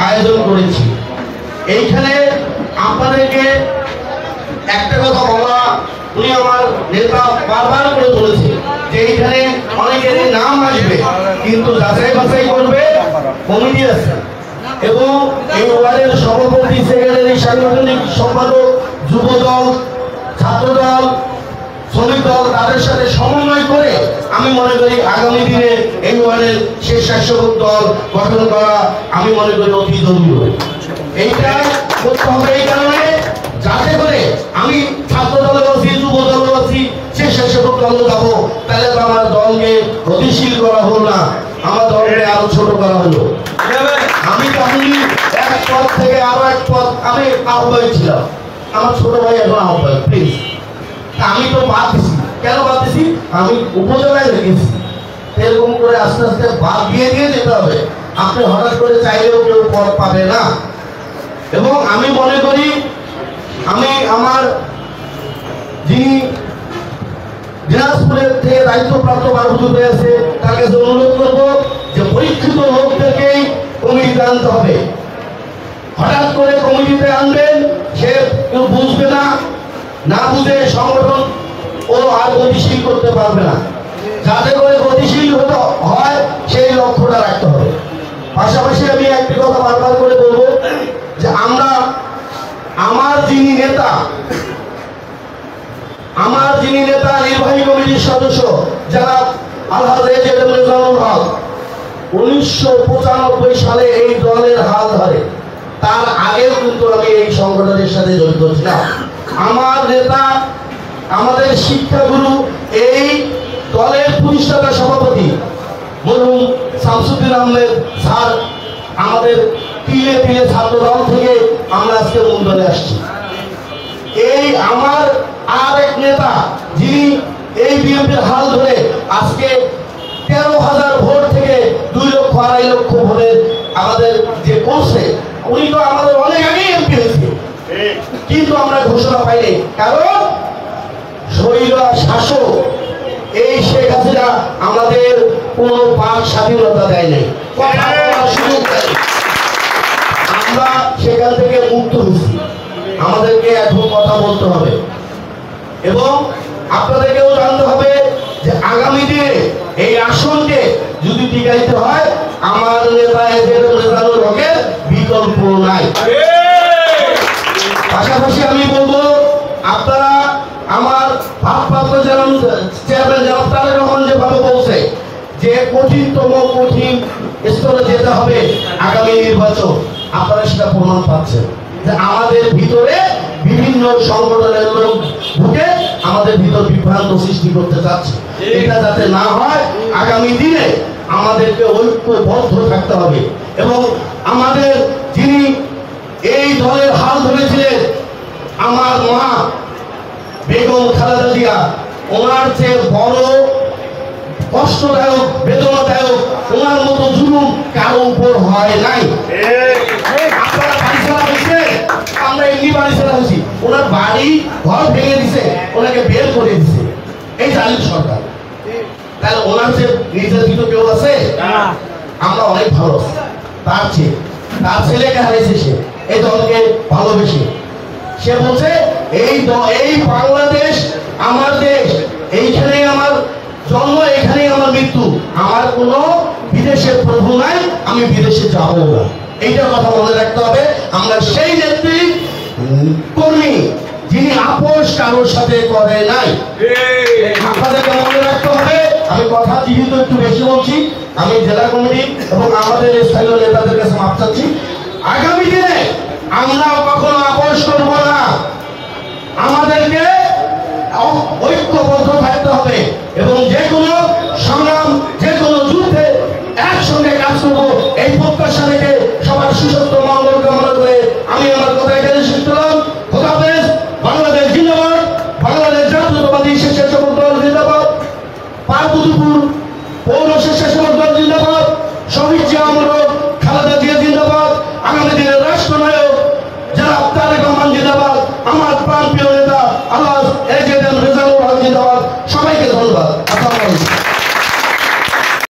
আয়োজন করেছি। এইখানে আপনাদেরকে একটা কথা বলা, উনি আমার নেতা বারবার করে বলেছে যে এইখানে অনেকের নাম আসবে, কিন্তু যাচাই বাছাই করবে কমিটি আছে এবং এই ওয়ার্ডের সভাপতি, সেক্রেটারি, সাংগঠনিক সম্পাদক, যুব দল, ছাত্র দল, শ্রমিক দল, তাদের সাথে সমন্বয় করে আমি মনে করি আগামী দিনে এই ওয়ার্ডের স্বেচ্ছাসেবক দল গঠন করা আমি মনে করি অতি জরুরি। এইটা করতে হবে এই কারণে যাতে করে আমি ছাত্র দলে আছি, যুব দলে আছি, স্বেচ্ছাসেবক দলে যাবো, তাহলে তো আমার দলকে গতিশীল করা হলো না, আমার দলকে আরো ছোট করা হলো। আমি তখনই এক পদ থেকে আরো এক পদ, আমি আহ্বায়ক ছিলাম, আমার ছোট ভাই এখন আহ্বায়ক। প্লিজ, আমি তো বাদ দিছি। কেন বাদ দিছি? আমি উপজেলায় রেখেছি, এরকম করে আস্তে আস্তে বাদ দিয়ে দিয়ে যেতে হবে। আপনি হঠাৎ করে চাইলেও কেউ পদ পাবে না। এবং আমি মনে করি আমি আমার যিনি দিনাজপুরের থেকে দায়িত্বপ্রাপ্ত বারবুজুর হয়েছে তার কাছে অনুরোধ করবো যে পরীক্ষিত লোকদেরকেই কমিটিতে আনতে হবে। হঠাৎ করে কমিটিতে আনবেন, সে কেউ বুঝবে না, না বুঝে সংগঠন ও আর গতিশীল করতে পারবে না। যাতে করে গতিশীল হতে হয় সেই লক্ষ্যটা রাখতে হবে। পাশাপাশি আমি একটি কথা বারবার করে বলবো যে আমরা আমার যিনি নেতা নির্বাহী কমিটির সদস্য যারা আলহাজ এজেড রেজাউল হক 1995 সালে এই দলের হাল ধরে, তার আগেও কিন্তু আমি এই সংগঠনের সাথে জড়িত ছিলাম। আমার নেতা, আমাদের শিক্ষাগুরু, এই দলের প্রতিষ্ঠাতা সভাপতি মরহুম শামসুদ্দিন আহমেদ স্যার আমাদের তিলে তিলে ছাত্র দল থেকে আমরা আজকে মূল দলে আসছি। এই আমার আর এক নেতা যিনি এই বিএনপির হাল ধরে আজকে 13,000 ভোট থেকে 2 লক্ষ 2.5 লক্ষ ভোটের আমাদের যে করছে, উনি তো আমাদের অনেক আগেই এমপি হয়েছে, কিন্তু আমরা ঘোষণা পাইনি। কারণ স্বৈর শাসক এই শেখ হাসিনা আমাদের কোনো পাক স্বাধীনতা দেয় নাই, সুযোগ দেয়। আমরা সেখান থেকে মুক্ত হয়েছি। আমাদেরকে এখন কথা বলতে হবে এবং আপনাদেরকেও জানতে হবে যে আগামী দিনে এই আসনকে যদি টিকাইতে হয় আমার নেতা রেজাউল হকের বিকল্প নাই। পাশাপাশি আমি বলবো আপনারা আমার ভারপ্রাপ্ত চেয়ারম্যান জনাব তারেক রহমান যেভাবে বলছে যে কঠিন স্তরে যেতে হবে আগামী নির্বাচন, আপনারা সেটা প্রমাণ পাচ্ছেন যে আমাদের ভিতরে বিভিন্ন সংগঠনের লোক ঢুকে আমাদের ভিতর বিভ্রান্ত সৃষ্টি করতে চাচ্ছে। এটা যাতে না হয় আগামী দিনে আমাদেরকে ঐক্যবদ্ধ থাকতে হবে। এবং আমাদের যিনি এই দলের হাল ধরেছিলেন আমার মা বেগম খালেদা জিয়া, ওনার চেয়ে বড় কষ্টদায়ক, বেদনাদায়ক, ওনার মতো জুলুম কারো উপর হয় নাই। আপনারা বাড়িছাড়া হয়েছে, আমরা এমনি বাড়িছাড়া হয়েছি। ওনার বাড়ি ঘর ভেঙে দিছে, ওনাকে বের করে দিছে এই জালিম সরকার। তাহলে ওনার যে নির্যাতিত কেউ আছে? আমরা অনেক ভালো। তার ছেলেকে হারিয়েছে, সে এই দলকে ভালোবেসে সে বলছে এই বাংলাদেশ আমার দেশ, এইখানেই আমার জন্ম, এখানেই আমার মৃত্যু, আমার কোনো বিদেশের প্রভু নাই, আমি বিদেশে যাবো না। এইটার কথা মনে রাখতে হবে। আমরা সেই নেত্রী কর্মী যিনি আপোষ কারোর সাথে করে নাই, আপনাদেরকে মনে রাখতে হবে। আমি কথা যেহেতু একটু বেশি বলছি, আমি জেলা কমিটি এবং আমাদের স্থানীয় নেতাদের কাছে মাপ চাচ্ছি। আগামী দিনে আমরা কখনো আপোষ করব না, আমাদেরকে ঐক্যবদ্ধ থাকতে হবে এবং যে কোনো সংগ্রাম, যে কোনো যুদ্ধে একসঙ্গে কাজ করবো, এই প্রত্যাশা রেখে সবার সুস্বাস্থ্য